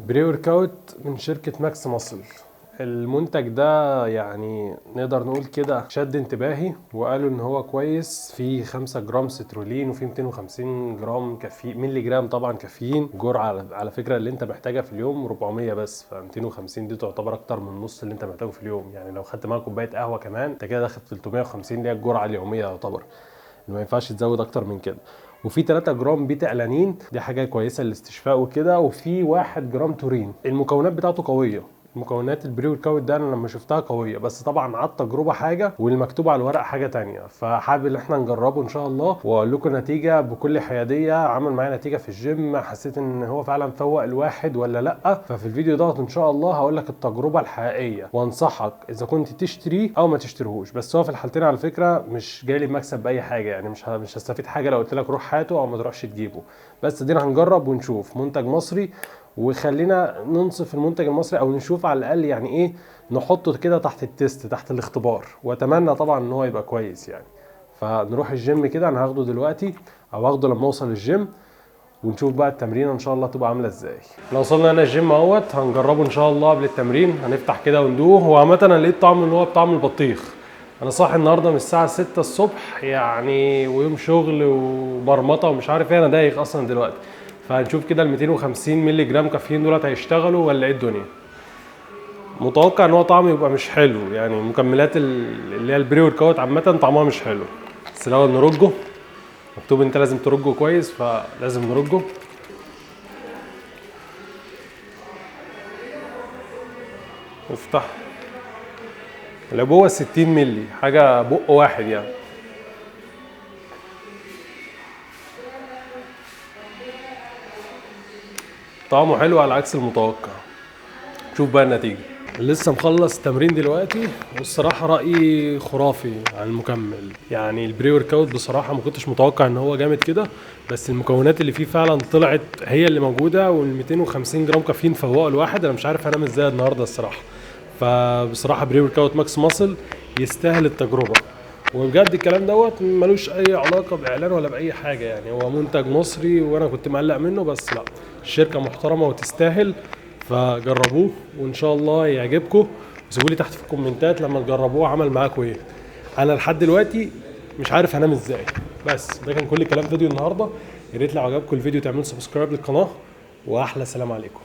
بري ورك اوت من شركة ماكس ماسل. المنتج ده يعني نقدر نقول كده شد انتباهي، وقالوا ان هو كويس، فيه 5 جرام سترولين وفيه 250 جرام كافيين، ملي جرام طبعا كافيين. جرعة على فكرة اللي انت محتاجها في اليوم 400 بس، ف 250 دي تعتبر اكتر من نص اللي انت محتاجه في اليوم. يعني لو خدت معاك كوباية قهوة كمان انت كده داخل 350 اللي هي الجرعة اليومية يعتبر، ما ينفعش تزود اكتر من كده. وفي 3 جرام بيتا الانين، دي حاجه كويسه للاستشفاء وكده. وفي 1 جرام تورين. المكونات بتاعته قويه، مكونات البري ورك اوت ده انا لما شفتها قويه، بس طبعا على التجربه حاجه والمكتوب على الورق حاجه تانية. فحابب ان احنا نجربه ان شاء الله واقول لكم نتيجه بكل حياديه. عمل معايا نتيجه في الجيم، حسيت ان هو فعلا فوق الواحد ولا لا. ففي الفيديو دوت ان شاء الله هقول لك التجربه الحقيقيه، وانصحك اذا كنت تشتريه او ما تشتريهوش. بس هو في الحالتين على فكره مش جاي لي مكسب باي حاجه، يعني مش هستفيد حاجه لو قلت لك روح هاته او ما تروحش تجيبه. بس دينا هنجرب ونشوف منتج مصري، وخلينا ننصف المنتج المصري او نشوف على الاقل يعني ايه، نحطه كده تحت التست، تحت الاختبار. واتمنى طبعا ان هو يبقى كويس يعني. فنروح الجيم كده، انا هاخده دلوقتي او هاخده لما اوصل الجيم، ونشوف بقى التمرين ان شاء الله تبقى عامله ازاي. لو وصلنا هنا الجيم اهوت هنجربه ان شاء الله قبل التمرين. هنفتح كده وندوه. هو عامه انا لقيت طعم ان هو بطعم البطيخ. انا صاحي النهارده من الساعه 6 الصبح يعني، ويوم شغل ومرمطه ومش عارف ايه، انا دايخ اصلا دلوقتي. فهنشوف كده ال 250 مللي جرام كافيين دولت هيشتغلوا ولا ايه الدنيا. متوقع ان هو طعمه يبقى مش حلو، يعني المكملات اللي هي البري ورك اوت عامه طعمها مش حلو. بس الاول نرجه، مكتوب انت لازم ترجه كويس فلازم نرجه. افتح العبوه 60 مللي، حاجه بق واحد يعني. طعمه حلو على عكس المتوقع. شوف بقى النتيجه. لسه مخلص تمرين دلوقتي، والصراحه رايي خرافي عن المكمل. يعني البري ورك اوت بصراحه ما كنتش متوقع ان هو جامد كده، بس المكونات اللي فيه فعلا طلعت هي اللي موجوده. وال 250 جرام كافيين فوقه الواحد، انا مش عارف انام ازاي النهارده الصراحه. فبصراحه بري ورك اوت ماكس ماسل يستاهل التجربه. وبجد الكلام دوت ملوش اي علاقه باعلان ولا باي حاجه، يعني هو منتج مصري وانا كنت مقلق منه، بس لا، الشركه محترمه وتستاهل. فجربوه وان شاء الله يعجبكم. وسيبوا لي تحت في الكومنتات لما تجربوه عمل معاكم ايه. انا لحد دلوقتي مش عارف هنام ازاي. بس ده كان كل كلام فيديو النهارده. يا ريت لو عجبكم الفيديو تعملوا سبسكرايب للقناه، واحلى سلام عليكم.